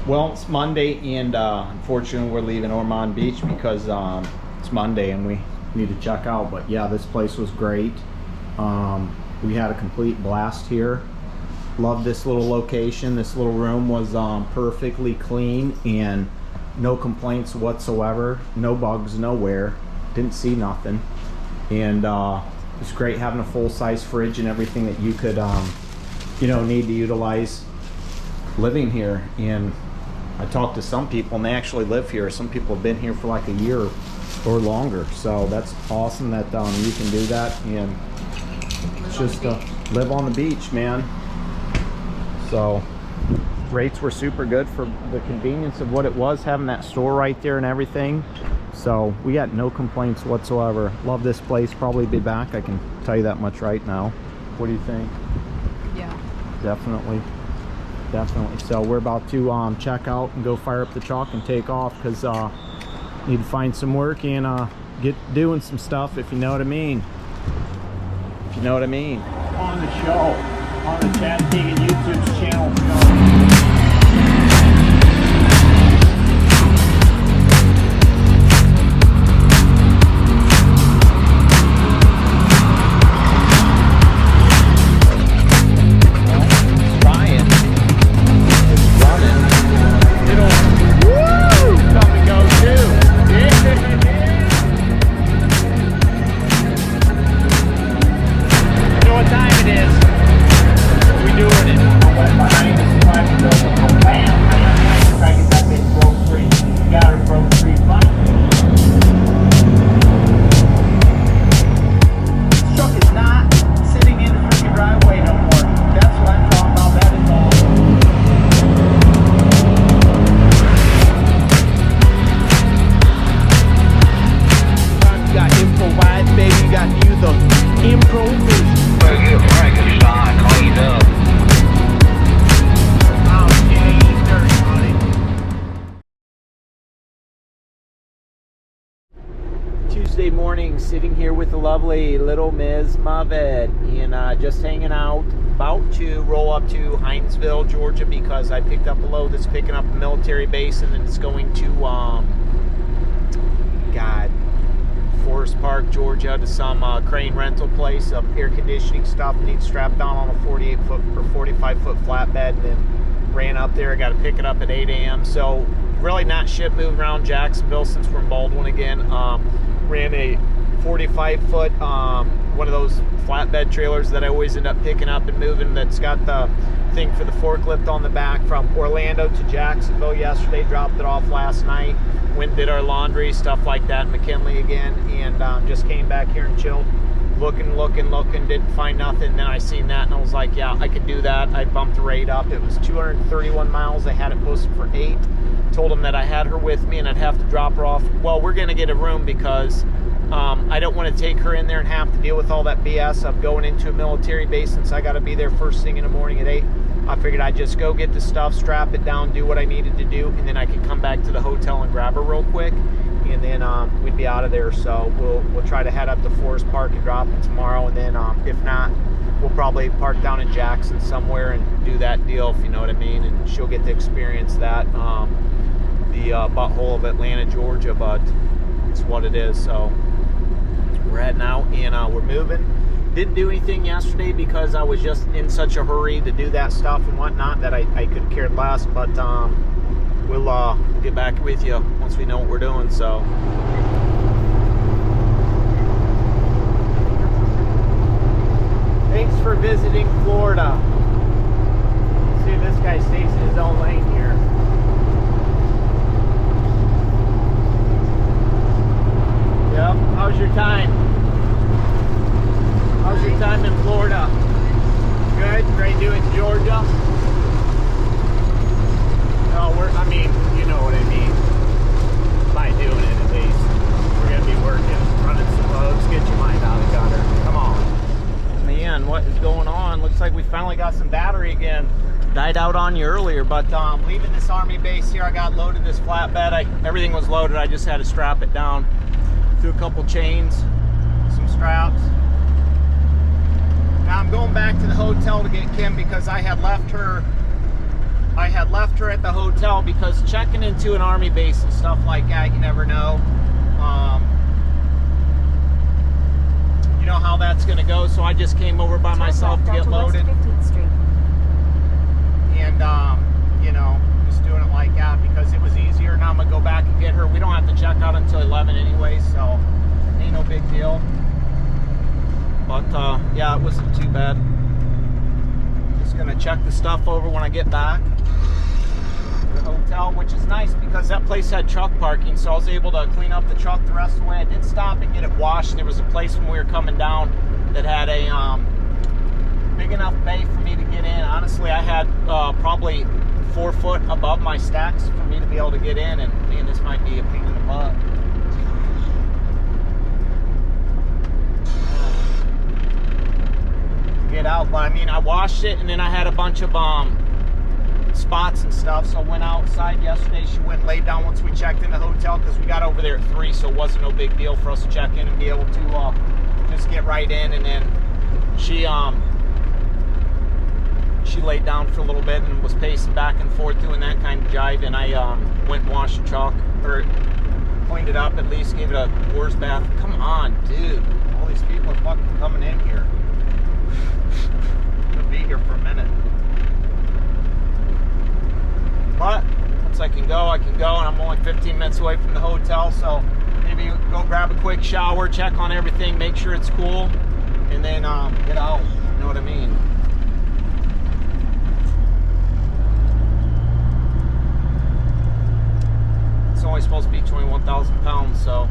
Well, it's Monday, and unfortunately we're leaving Ormond Beach because it's Monday and we need to check out. But yeah, this place was great. We had a complete blast here. Loved this little location. This little room was perfectly clean and no complaints whatsoever. No bugs nowhere. Didn't see nothing. And it's great having a full-size fridge and everything that you could you know, need to utilize living here. And I talked to some people and they actually live here. Some people have been here for like a year or longer. So that's awesome that you can do that and just live on the beach, man. So rates were super good for the convenience of what it was, having that store right there and everything. So we got no complaints whatsoever. Love this place. Probably be back, I can tell you that much right now. What do you think? Yeah, definitely. So we're about to check out and go fire up the truck and take off, because need to find some work and get doing some stuff, if you know what I mean. If you know what I mean. On the show, on the Chad Keegan YouTube channel show. Tuesday morning, sitting here with the lovely little Ms. Mavet and just hanging out. About to roll up to Hinesville, Georgia, because I picked up a load that's picking up a military base, and then it's going to Forest Park, Georgia, to some crane rental place. Some air conditioning stuff needs strapped down on a 48-foot or 45-foot flatbed, and then ran up there. I got to pick it up at 8 a.m. So really not shit moving around Jacksonville since we're in Baldwin again. Ran a 45-foot one of those flatbed trailers that I always end up picking up and moving, that's got the thing for the forklift on the back, from Orlando to Jacksonville yesterday. Dropped it off last night. Went and did our laundry, stuff like that in McKinley again, and just came back here and chilled. Looking, didn't find nothing. Then I seen that and I was like, yeah, I could do that. I bumped the rate up. It was 231 miles. I had it posted for 8. Told them that I had her with me and I'd have to drop her off. Well, we're gonna get a room because I don't want to take her in there and have to deal with all that BS of going into a military base, since I got to be there first thing in the morning at 8. I figured I'd just go get the stuff, strap it down, do what I needed to do, and then I could come back to the hotel and grab her real quick, and then we'd be out of there. So we'll try to head up to Forest Park and drop it tomorrow, and then if not, we'll probably park down in Jackson somewhere and do that deal, if you know what I mean, and she'll get to experience that, the butthole of Atlanta, Georgia, but it's what it is. So we're heading out and we're moving. Didn't do anything yesterday because I was just in such a hurry to do that stuff and whatnot that I could have cared less, but we'll get back with you once we know what we're doing. So thanks for visiting Florida. See, this guy stays in his own lane here. Yep. How's your time? How's your time in Florida? Good? Great doing Georgia? No, I mean, you know what I mean. By doing it, at least. We're going to be working, running some roads, get your mind out of the gutter. Come on. Man, what is going on? Looks like we finally got some battery again. Died out on you earlier, but leaving this Army base here, I got loaded this flatbed. Everything was loaded, I just had to strap it down. Threw a couple chains, some straps. Now I'm going back to the hotel to get Kim because I had left her I had left her at the hotel because checking into an army base and stuff like that, you never know. You know how that's going to go. So I just came over by myself to get loaded. And, you know, just doing it like that because it was easier. Now I'm going to go back and get her. We don't have to check out until 11 anyway, so ain't no big deal. But, yeah, it wasn't too bad. Just going to check the stuff over when I get back to the hotel, which is nice because that place had truck parking, so I was able to clean up the truck the rest of the way. I did stop and get it washed. There was a place when we were coming down that had a big enough bay for me to get in. Honestly, I had probably 4 foot above my stacks for me to be able to get in, and man, this might be a pain in the butt. Get out, but I mean, I washed it, and then I had a bunch of spots and stuff, so I went outside yesterday. She went and laid down once we checked in the hotel because we got over there at 3, so it wasn't no big deal for us to check in and be able to just get right in. And then she laid down for a little bit and was pacing back and forth doing that kind of jive, and I went and washed the truck, or cleaned it up at least, gave it a horse bath. Come on, dude. All these people are fucking coming in here. I'll be here for a minute. But once I can go, and I'm only 15 minutes away from the hotel, so maybe go grab a quick shower, check on everything, make sure it's cool, and then get out. You know what I mean? It's only supposed to be 21,000 pounds, so.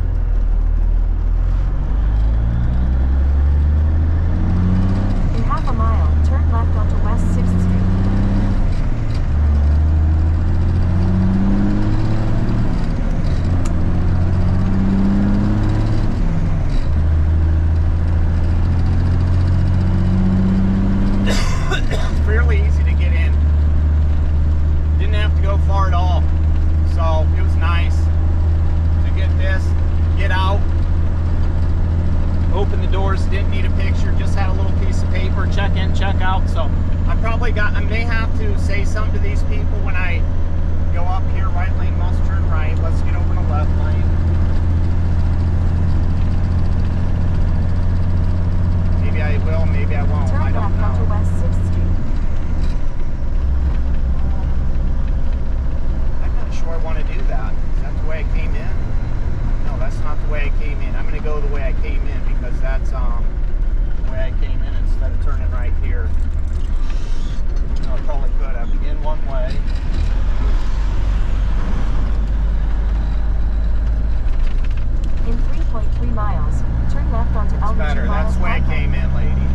In half a mile, turn left onto West 6th Street. Fairly easy to get in. Didn't have to go far at all. So it was nice to get this, get out, open the doors, didn't need a picture, just had a little piece of paper, check in, check out. So I may have to say something to these people when I go up here. Right lane must turn right. Let's get over the left lane. Maybe I will, maybe I won't. I don't know. Turn left onto West 6th Street. I want to do that. Is that the way I came in? No, that's not the way I came in. I'm going to go the way I came in because that's the way I came in instead of turning right here. No, I probably could have in one way. In 3.3 miles, turn left onto Elm. Better. That's the way I came in, lady.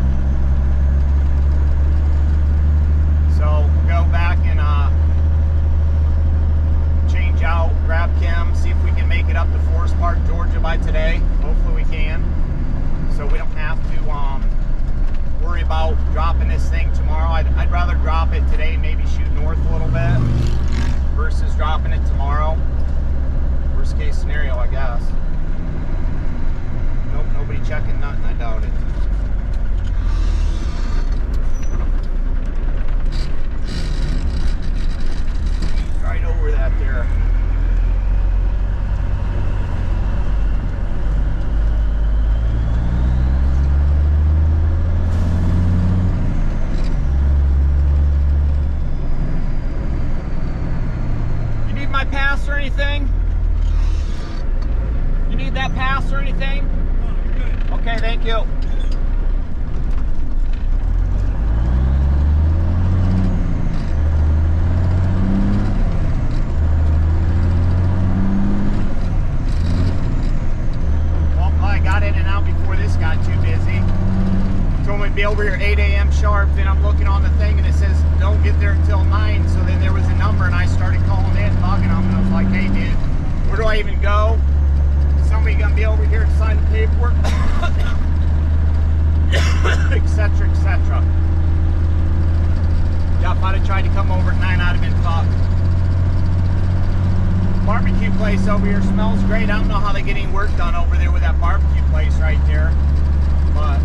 So go back and change out, grab Kim, see if we can make it up to Forest Park, Georgia by today. Hopefully we can. So we don't have to worry about dropping this thing tomorrow. I'd rather drop it today, maybe shoot north a little bit, versus dropping it tomorrow. Worst case scenario, I guess. Nope, nobody checking nothing, I doubt it. Right over that there. You need my pass or anything? You need that pass or anything? No, you're good. Okay, thank you. Be over here 8 a.m. sharp, then I'm looking on the thing and it says don't get there until 9, so then there was a number and I started calling in, bugging them, and I was like, hey dude, where do I even go? Somebody gonna be over here to sign the paperwork? Etc, etc. Yeah, if I'd have tried to come over at 9, I'd have been fucked. Barbecue place over here smells great. I don't know how they get any work done over there with that barbecue place right there, but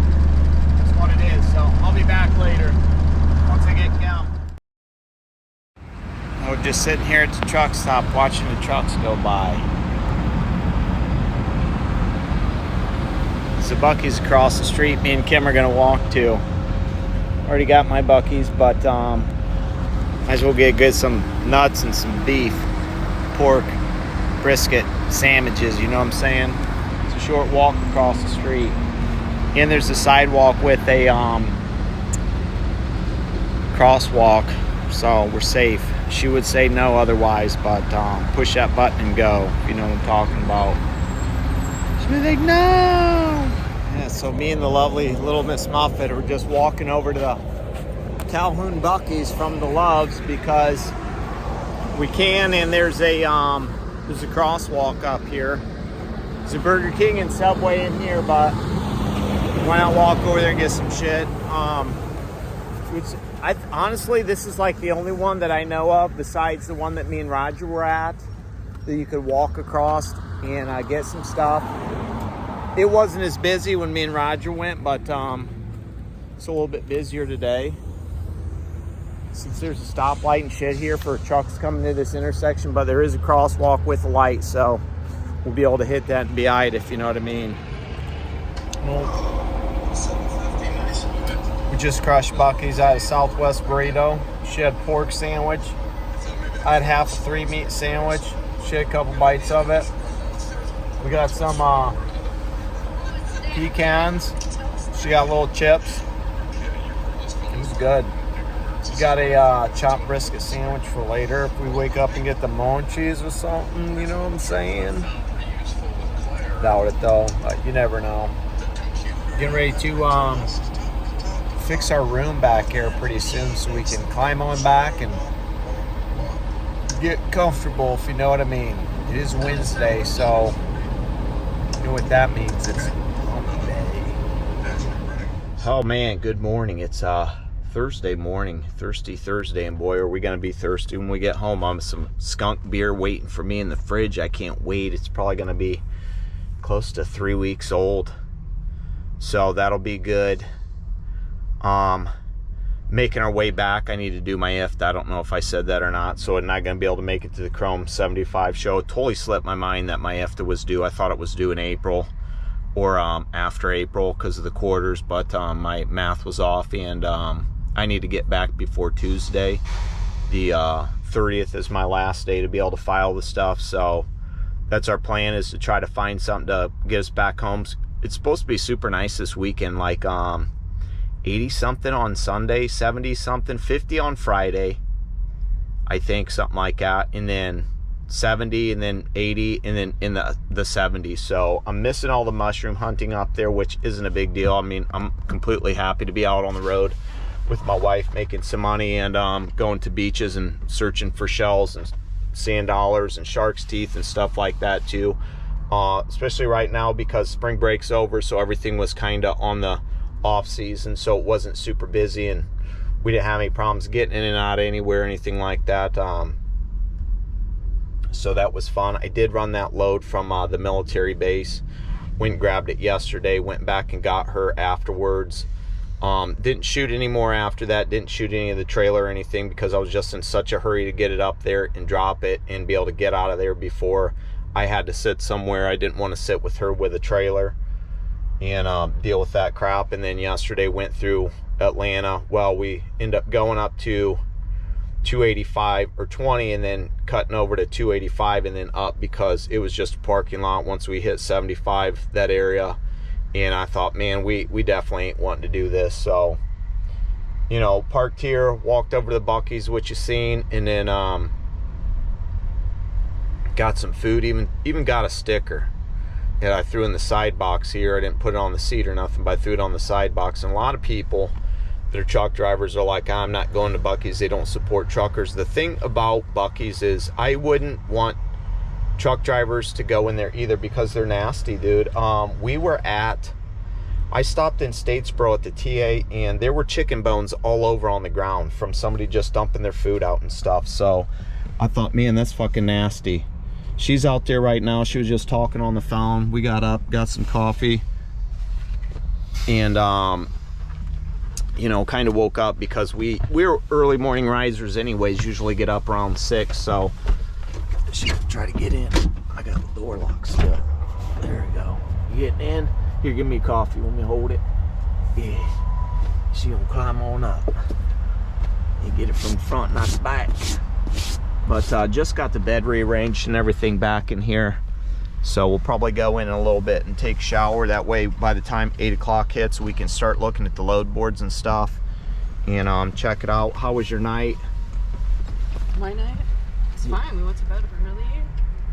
what it is. So I'll be back later once I get Cal. we're just sitting here at the truck stop watching the trucks go by. So Buc-ee's across the street. Me and Kim are gonna walk to. Already got my Buc-ee's, but might as well get some nuts and some beef, pork, brisket, sandwiches, you know what I'm saying? It's a short walk across the street. And there's a sidewalk with a crosswalk, so we're safe. She would say no otherwise, but push that button and go, if you know what I'm talking about. She'd be like, no! Yeah, so me and the lovely little Miss Muffet are just walking over to the Calhoun Buc-ee's from the Loves because we can, and there's a crosswalk up here. There's a Burger King and Subway in here, but why not walk over there and get some shit? Honestly, this is like the only one that I know of besides the one that me and Roger were at that you could walk across and get some stuff. It wasn't as busy when me and Roger went, but it's a little bit busier today. Since there's a stoplight and shit here for trucks coming to this intersection, but there is a crosswalk with a light, so we'll be able to hit that and be eyed, if you know what I mean. We just crushed Buc-ee's out of Southwest Burrito. She had pork sandwich. I had half a 3-meat sandwich. She had a couple bites of it. We got some pecans. She got little chips. It was good. Got a chopped brisket sandwich for later if we wake up and get the munchies or something, you know what I'm saying? Doubt it though, but you never know. Getting ready to fix our room back here pretty soon so we can climb on back and get comfortable, if you know what I mean. It is Wednesday, so you know what that means. It's hump day. Oh man, good morning. It's Thursday morning, thirsty Thursday, and boy are we gonna be thirsty when we get home. I'm some skunk beer waiting for me in the fridge. I can't wait. It's probably gonna be close to 3 weeks old, so that'll be good. Making our way back, I need to do my IFT. I don't know if I said that or not, so I'm not gonna be able to make it to the Chrome 75 show. It totally slipped my mind that my IFTA was due. I thought it was due in April or after April because of the quarters, but my math was off, and I need to get back before Tuesday. The 30th is my last day to be able to file the stuff, so that's our plan, is to try to find something to get us back home. It's supposed to be super nice this weekend, like 80 something on Sunday, 70 something, 50 on Friday, I think, something like that, and then 70 and then 80 and then in the 70s. So I'm missing all the mushroom hunting up there, which isn't a big deal. I mean, I'm completely happy to be out on the road with my wife making some money and going to beaches and searching for shells and sand dollars and shark's teeth and stuff like that too, especially right now because spring break's over, so everything was kind of on the off season, so it wasn't super busy and we didn't have any problems getting in and out of anywhere or anything like that. So that was fun. I did run that load from the military base, went and grabbed it yesterday, went back and got her afterwards. Didn't shoot any more after that, didn't shoot any of the trailer or anything because I was just in such a hurry to get it up there and drop it and be able to get out of there before I had to sit somewhere. I didn't want to sit with her with a trailer and deal with that crap. And then yesterday went through Atlanta. Well, we end up going up to 285 or 20 and then cutting over to 285 and then up because it was just a parking lot once we hit 75, that area. And I thought, man, we definitely ain't wanting to do this. So, you know, parked here, walked over to the Buc-ee's, which you seen, and then got some food, even got a sticker that I threw in the side box here. I didn't put it on the seat or nothing, but I threw it on the side box. And a lot of people that are truck drivers are like, I'm not going to Buc-ee's, they don't support truckers. The thing about Buc-ee's is I wouldn't want truck drivers to go in there either because they're nasty, dude. I stopped in Statesboro at the TA and there were chicken bones all over on the ground from somebody just dumping their food out and stuff. So I thought, man, that's fucking nasty. She's out there right now. She was just talking on the phone. We got up, got some coffee, and you know, kind of woke up because we're early morning risers anyways, usually get up around 6, so she's gonna try to get in. I got the door locked still. There we go. You getting in? Here, give me coffee. Want me to hold it? Yeah. She gonna climb on up. You get it from the front, not the back. But just got the bed rearranged and everything back in here. So we'll probably go in a little bit and take a shower. That way, by the time 8 o'clock hits, we can start looking at the load boards and stuff and check it out. How was your night? My night? It's fine. We went to bed early.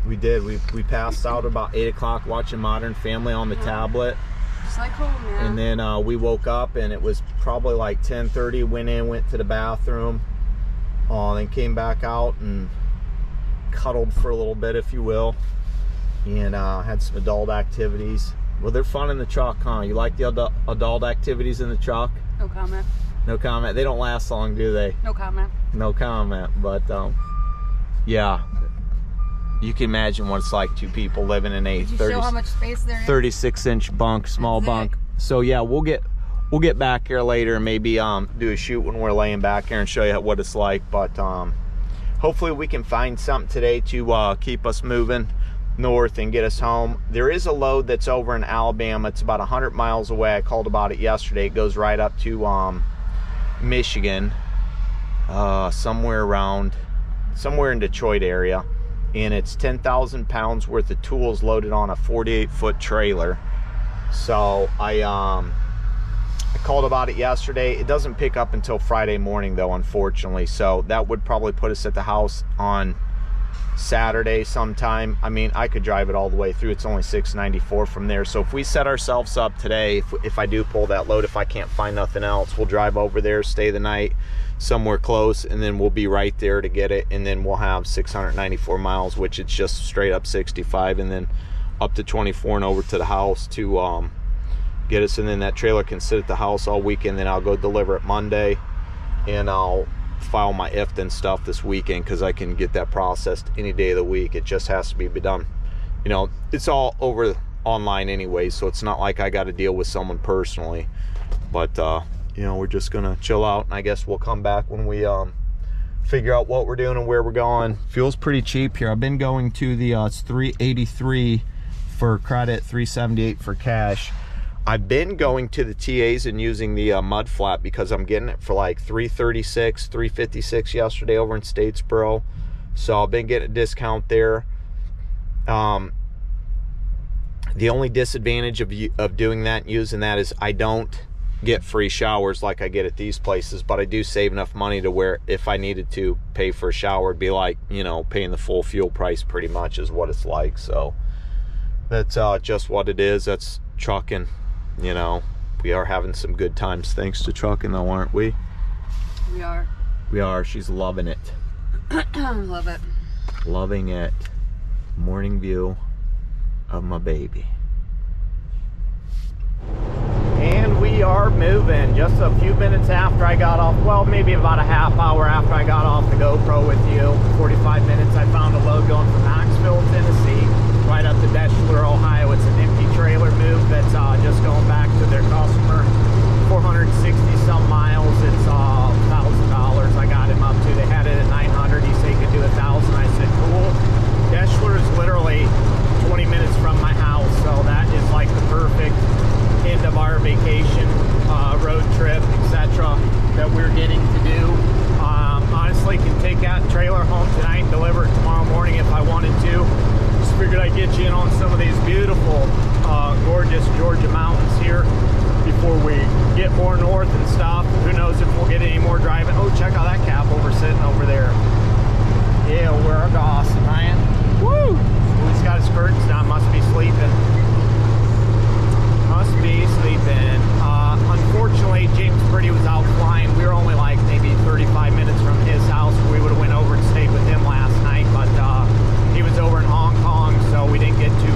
We did. We passed out about 8 o'clock watching Modern Family on the tablet. Just like home, man. And then we woke up and it was probably like 10:30. Went to the bathroom. Then came back out and cuddled for a little bit, if you will. And had some adult activities. Well, they're fun in the truck, huh? You like the adult activities in the truck? No comment. No comment. They don't last long, do they? No comment. No comment. But yeah, you can imagine what it's like, 2 people living in a Did you show how much space there is? 36-inch bunk, small bunk. So yeah, we'll get back here later and maybe do a shoot when we're laying back here and show you what it's like. But hopefully we can find something today to keep us moving north and get us home. There is a load that's over in Alabama. It's about 100 miles away. I called about it yesterday. It goes right up to Michigan, somewhere in Detroit area, and it's 10,000 pounds worth of tools loaded on a 48-foot trailer. So I called about it yesterday. It doesn't pick up until Friday morning though, unfortunately, so that would probably put us at the house on Saturday sometime. I mean, I could drive it all the way through. It's only 694 from there. So if we set ourselves up today, if I do pull that load, if I can't find nothing else, we'll drive over there, stay the night somewhere close, and then we'll be right there to get it. And then we'll have 694 miles, which it's just straight up 65, and then up to 24 and over to the house to get us. And then that trailer can sit at the house all weekend. Then I'll go deliver it Monday, and I'll file my IFTA stuff this weekend because I can get that processed any day of the week. It just has to be done. You know, it's all over online anyway, so it's not like I got to deal with someone personally. But you know, we're just gonna chill out, and I guess we'll come back when we figure out what we're doing and where we're going. Fuel's pretty cheap here. I've been going to the it's $3.83 for credit, $3.78 for cash. I've been going to the TAs and using the mud flat because I'm getting it for like $3.36, $3.56 yesterday over in Statesboro. So I've been getting a discount there. The only disadvantage of doing that and using that is I don't get free showers like I get at these places, but I do save enough money to where if I needed to pay for a shower, it'd be like, you know, paying the full fuel price pretty much is what it's like. So that's just what it is. That's trucking. You know, we are having some good times thanks to trucking though, aren't we? We are. We are. She's loving it. Love it. Loving it. Morning view of my baby. And we are moving just a few minutes after I got off, well, maybe about a half hour after I got off the GoPro with you. 45 minutes, I found a load going from Knoxville, Tennessee, right up to Deschler, Ohio. It's an empty trailer move that's just going back to their customer. 460 some miles. It's $1,000 I got him up to. They had it at 900. He said he could do 1,000. I said, cool. Deschler is literally 20 minutes from my house, so that is like the perfect end of our vacation, road trip, etc. that we're getting to do. Honestly, can take that trailer home tonight and deliver it tomorrow morning if I wanted to. Just figured I'd get you in on some of these beautiful, gorgeous Georgia mountains here before we get more north and stuff. Who knows if we'll get any more driving. Oh, check out that Cabover sitting over there. Yeah, we're awesome, man. Woo! He's got his curtains down, must be sleeping. Must be sleeping. Unfortunately, James Pretty was out flying. We were only like maybe 35 minutes from his house. We would have went over and stayed with him last night, but he was over in Hong Kong, so we didn't get to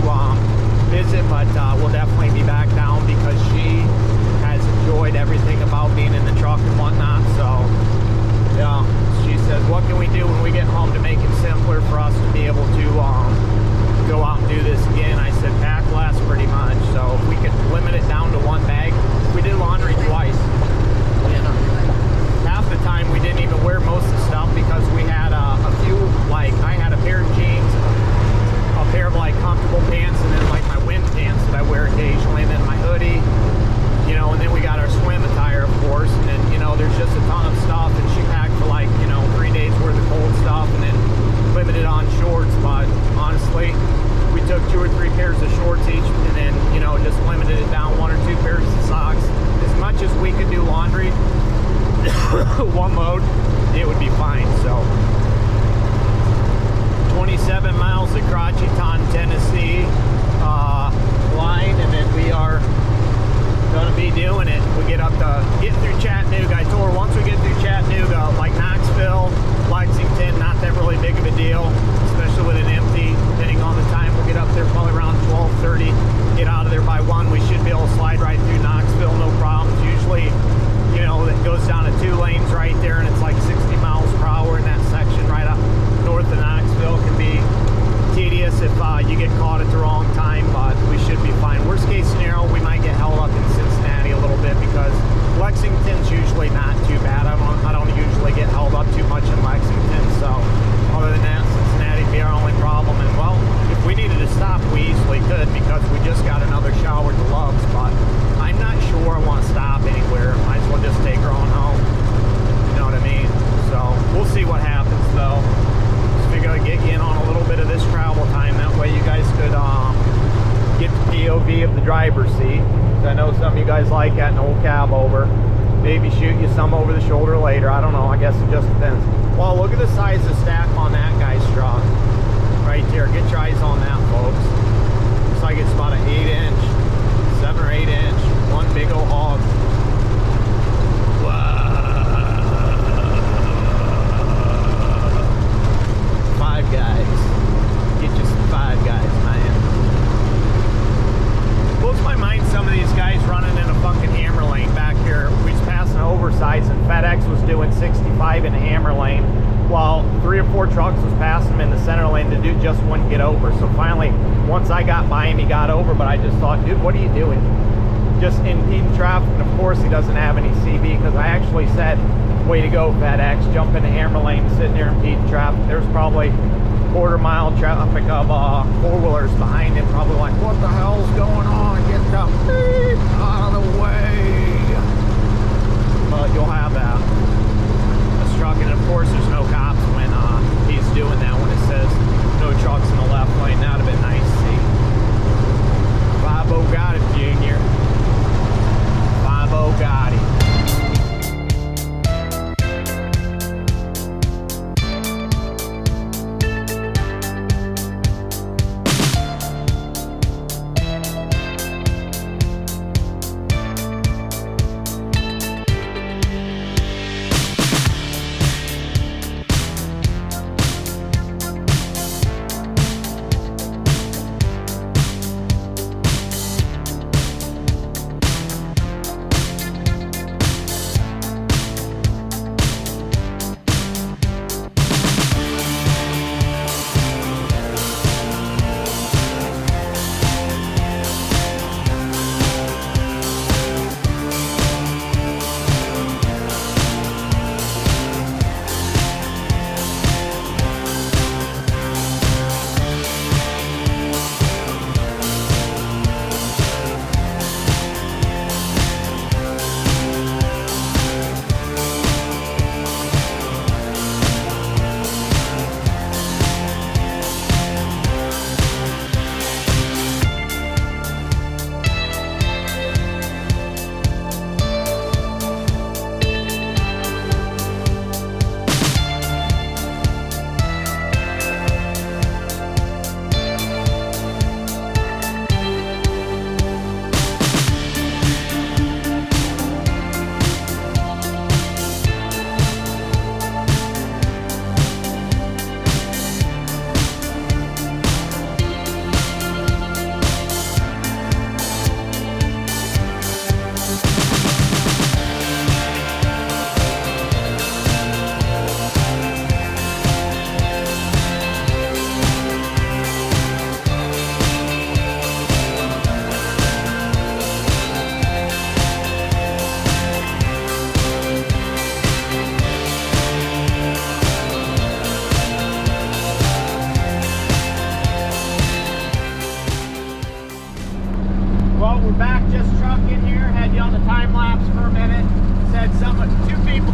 visit, but we'll definitely be back down because she has enjoyed everything about being in the truck and whatnot. So yeah, she says, what can we do when we get home to make him sit so with an empty, depending on the time, we'll get up there probably around 12:30, get out of there by 1. We should be able to slide right through Knoxville, no problems. Usually, you know, it goes down to 2 lanes right there, and it's like 60 miles per hour in that section right up north of Knoxville. It can be tedious if you get caught at the wrong time, but we should be fine. Worst case scenario, we might get held up in Cincinnati a little bit because Lexington's usually not too bad. I don't usually get held up too much in Lexington, so other than that, Cincinnati would be our only problem. And well, if we needed to stop, we easily could because we just got another shower to Love's, but I'm not sure I want to stop anywhere. Might as well just take her on home. You know what I mean? So we'll see what happens though. Just figure I'd get you in on a little bit of this travel time. That way you guys could get the POV of the driver's seat. I know some of you guys like that in old Cabover. Maybe shoot you some over the shoulder later. I don't know. I guess it just depends. Well, look at the size of the stack on that guy's truck. Right there. Get your eyes on that, folks. Looks like it's about an 8-inch, 7 or 8 inch. One big old hog. Five Guys. Get you some Five Guys, man. Blows my mind some of these guys running in a fucking hammer lane back here. We was passing oversized and FedEx was doing 65 in a hammer lane while 3 or 4 trucks was passing him in the center lane. The dude just wouldn't get over. So finally, once I got by him, he got over, but I just thought, dude, what are you doing? Just impeding traffic. And of course he doesn't have any CV because I actually said, way to go FedEx, jump in the hammer lane, sitting there impeding traffic. There's probably quarter-mile traffic of 4-wheelers behind him, probably like, what the hell's going on? Get the beep out of the way. But you'll have that. This truck, and of course there's no cops when he's doing that, when it says no trucks in the left lane. That would have been nice to see. 5-0 got it, Junior. 5-0 got it.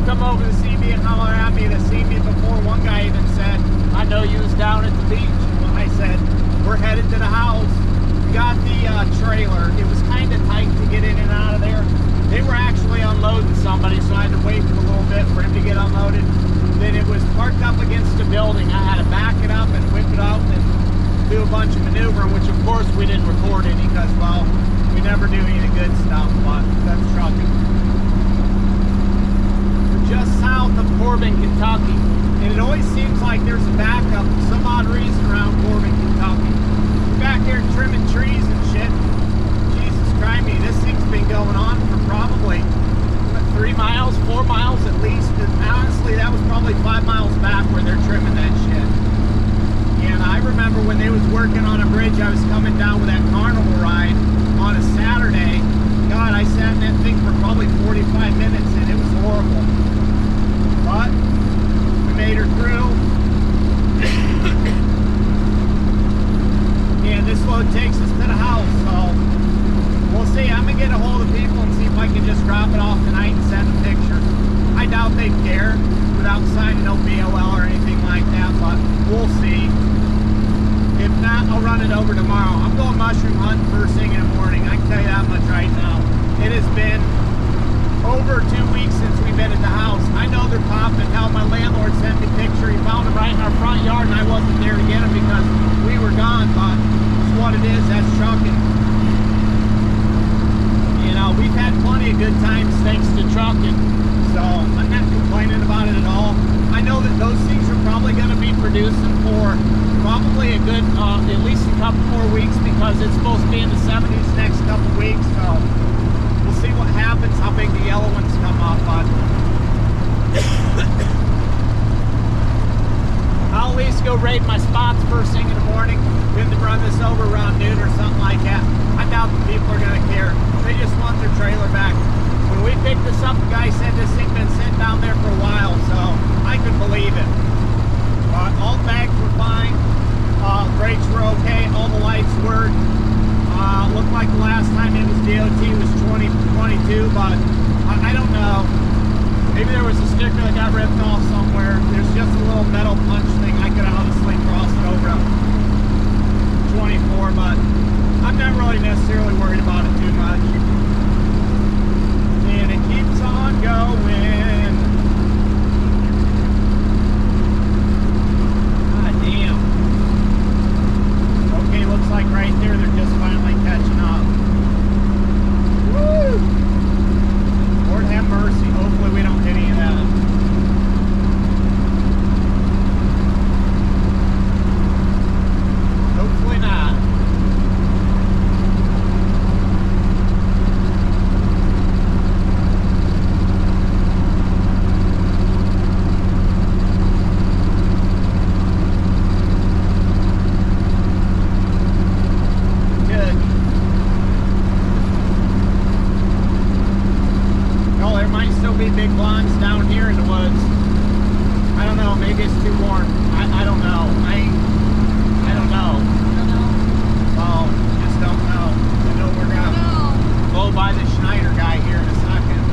come over to see me and holler at me that seen me before. One guy even said, I know you was down at the beach. I said, we're headed to the house. We got the trailer. It was kind of tight to get in and out of there. They were actually unloading somebody, so I had to wait for a little bit for him to get unloaded. Then it was parked up against a building. I had to back it up and whip it out and do a bunch of maneuvering, which of course we didn't record any because, well, we never do any good stuff, but that's trucking. We're just south of Corbin, Kentucky, and it always seems like there's a backup for some odd reason around when they was working on a bridge. I was coming down with that carnival ride on a Saturday. God, I sat in that thing for probably 45 minutes and it was horrible. But we made her through. And this load takes us to the house, so we'll see. I'm gonna get a hold of people and see if I can just drop it off tonight and send a picture. I doubt they'd care without signing no BOL or anything like that, but we'll see. If not, I'll run it over tomorrow. I'm going mushroom hunting first thing in the morning. I can tell you that much right now. It has been over 2 weeks since we've been at the house. I know they're popping. Hell, my landlord sent me a picture. He found them right in our front yard, and I wasn't there to get them because we were gone, but it's what it is. That's trucking. You know, we've had plenty of good times thanks to trucking, so I'm not complaining about it at all. I know that those things are probably going to be producing for probably a good, at least a couple more weeks, because it's supposed to be in the 70s next couple weeks, so we'll see what happens, how big the yellow ones come up, but I'll at least go raid my spots first thing in the morning, then to run this over around noon or something like that. I doubt the people are going to care. They just want their trailer back. When we picked this up, the guy said this thing been sitting down there for a while, so I could believe it. All the bags were fine. Brakes were okay. All the lights worked. Looked like the last time it was DOT was 2022, but I don't know. Maybe there was a sticker that got ripped off somewhere. There's just a little metal punch thing. I could honestly cross it over to 24, but I'm not really necessarily worried about it too much. And it keeps on going. God damn. Okay, looks like right there they're just finally catching up. Woo! Lord have mercy. Hopefully we don't hit any of that. Hopefully not. Big blondes down here in the woods. I don't know, maybe it's too warm. I don't know. I don't know. Well, just don't know. I know we're gonna blow by the Schneider guy here in a second.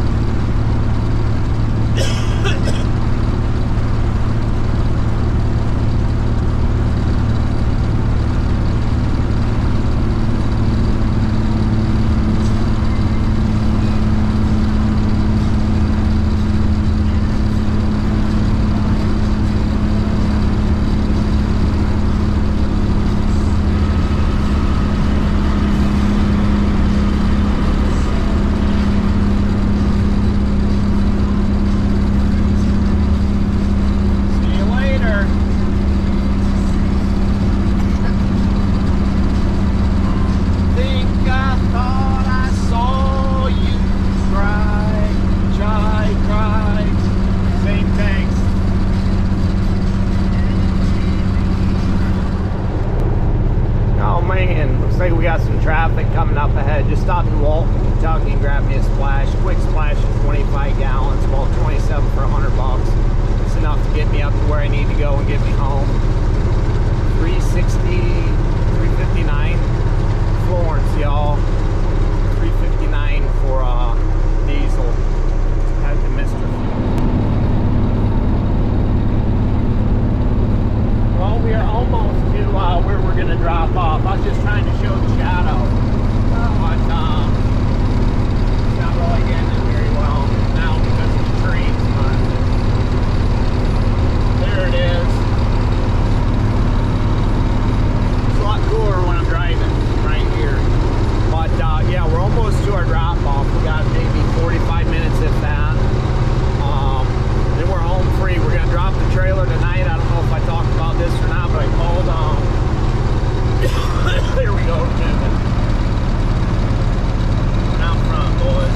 We got some traffic coming up ahead. Just stopped in Walton, Kentucky and grabbed me a splash. Quick splash of 25 gallons, well 27 for $100. It's enough to get me up to where I need to go and get me home. 360, 359 Florence, y'all. 359 for diesel. Had the Mr. Well, we are almost to where we're going to drop off. I was just trying to show the shadow, but it's not really getting it very well now because of the trees, but there it is. It's a lot cooler when I'm driving right here. But yeah, we're almost to our drop off. We got maybe 45 minutes if that. Then we're home free. We're going to drop the trailer tonight. I don't know if I talked about this or not, but I called there we go, Jim. Out front, boys.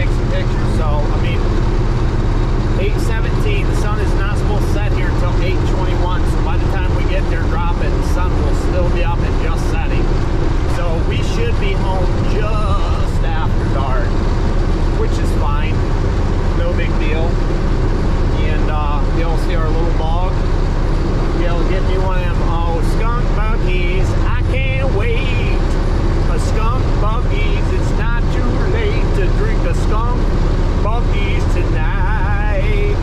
take some pictures. So, I mean, 8:17, the sun is not supposed to set here until 8:21. So by the time we get there, drop it, the sun will still be up and just setting. So we should be home just after dark, which is fine. No big deal. And be able to see our little dog. Be able to get me one of them skunk buggies. I can't wait. A skunk buggies. It's not too late to drink a skunk buggies tonight.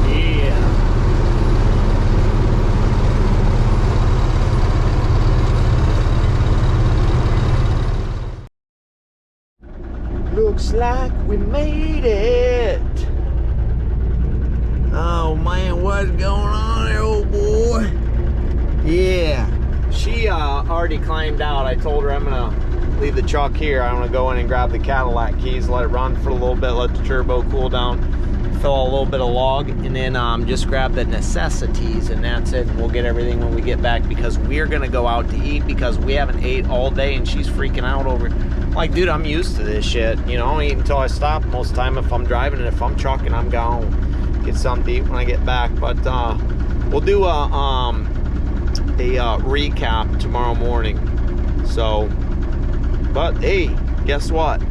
Yeah. Looks like we made it. Oh man, what's going on there, old boy? Yeah, she already climbed out. I told her I'm gonna leave the truck here. I'm gonna go in and grab the Cadillac keys, let it run for a little bit, let the turbo cool down, fill a little bit of log, and then just grab the necessities, and that's it. And we'll get everything when we get back, because we're gonna go out to eat, because we haven't ate all day, and she's freaking out over it. Like, dude, I'm used to this shit. You know, I don't eat until I stop most of the time if I'm driving, and if I'm trucking, I'm gone. Get something to eat when I get back. But we'll do a recap tomorrow morning. So, but hey, guess what?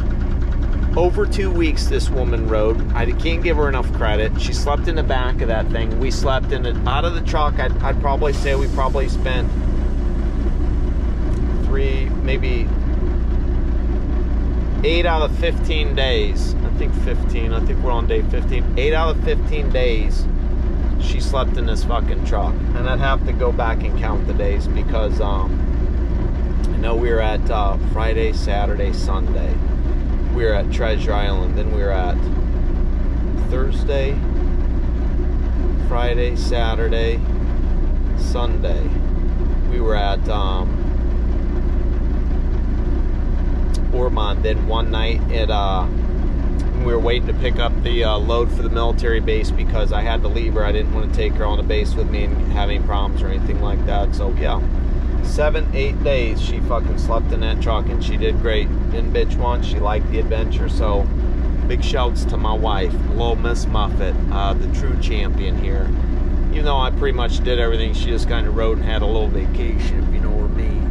Over 2 weeks this woman rode. I can't give her enough credit. She slept in the back of that thing. We slept in it out of the truck. I'd probably say we probably spent 8 out of 15 days. I think 15. I think we're on day 15. 8 out of 15 days she slept in this fucking truck. And I'd have to go back and count the days, because I know we were at Friday, Saturday, Sunday. We were at Treasure Island. Then we were at Thursday, Friday, Saturday, Sunday. We were at Ormond. Then one night we were waiting to pick up the load for the military base, because I had to leave her. I didn't want to take her on the base with me and have any problems or anything like that. So yeah, 7-8 days she fucking slept in that truck, and she did great. Didn't bitch once. She liked the adventure. So big shouts to my wife, little Miss Muffet, the true champion here. Even though I pretty much did everything, she just kind of rode and had a little vacation, if you know what I mean.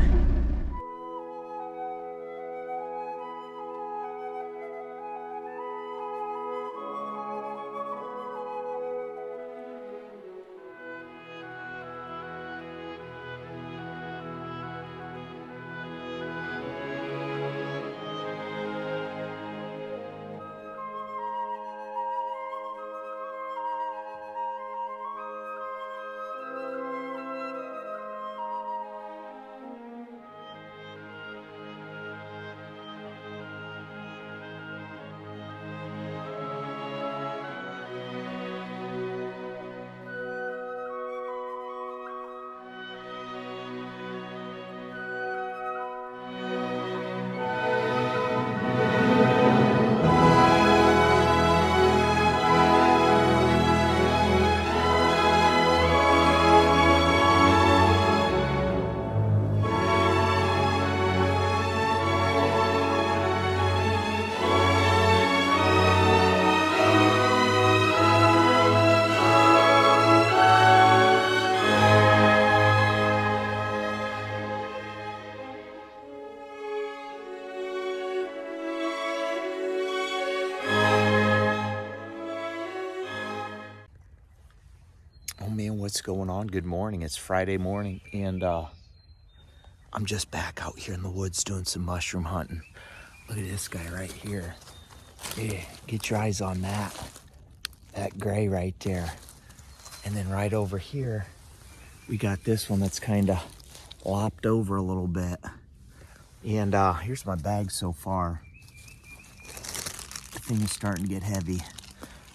Oh man, what's going on? Good morning. It's Friday morning, and I'm just back out here in the woods doing some mushroom hunting. Look at this guy right here. Yeah, get your eyes on that. That gray right there. And then right over here, we got this one that's kind of lopped over a little bit. And here's my bag so far. The thing is starting to get heavy.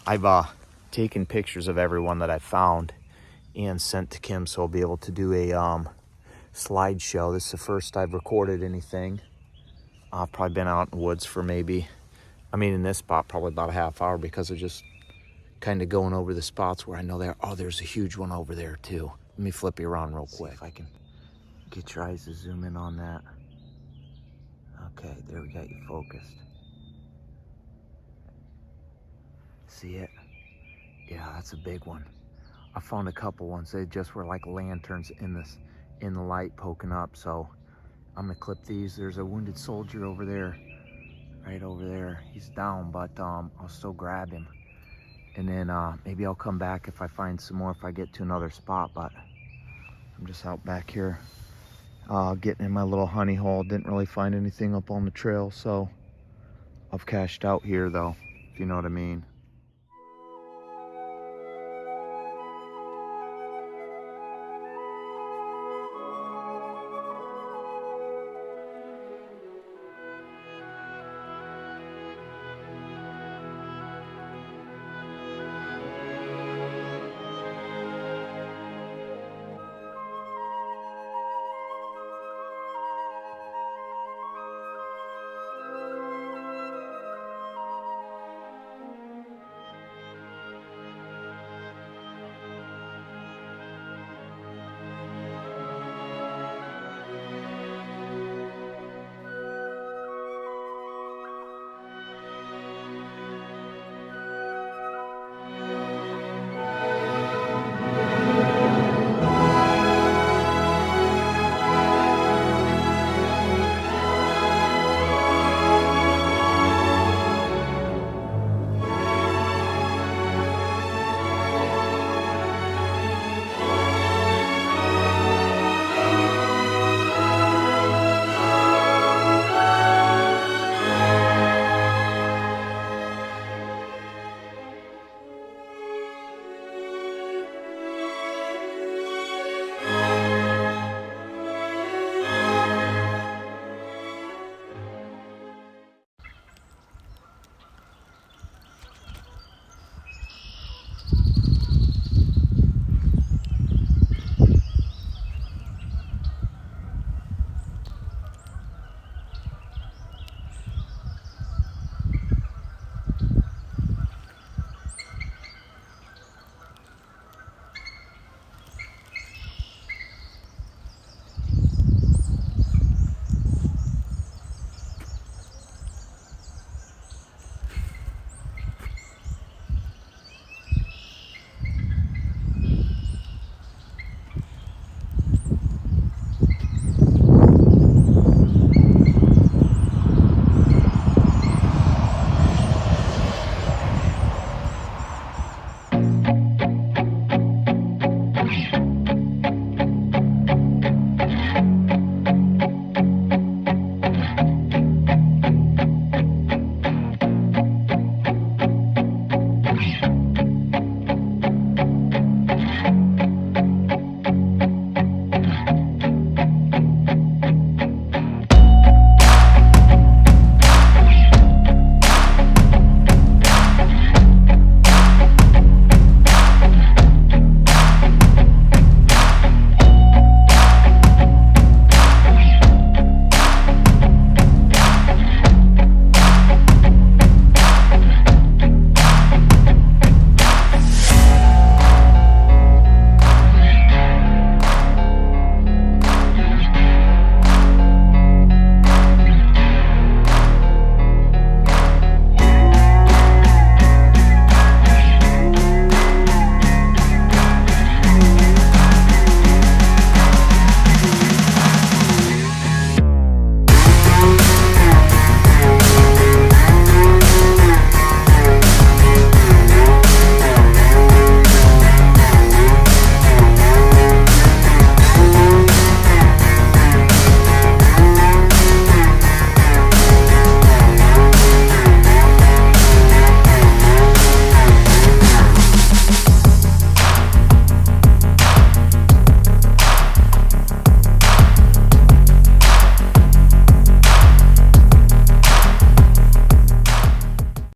I've taken pictures of everyone that I found and sent to Kim, so I'll be able to do a slideshow. This is the first I've recorded anything. I've probably been out in the woods for maybe, in this spot, probably about a half hour, because of just kind of going over the spots where I know there. Oh, there's a huge one over there too. Let me flip you around real quick. If I can get your eyes to zoom in on that. Okay, there we got you focused. see it? Yeah, that's a big one. I found a couple ones. They just were like lanterns in the light poking up. So I'm gonna clip these. There's a wounded soldier over there, right over there. He's down, but I'll still grab him. And then maybe I'll come back if I find some more, if I get to another spot. But I'm just out back here getting in my little honey hole. Didn't really find anything up on the trail, so I've cashed out here though, if you know what I mean.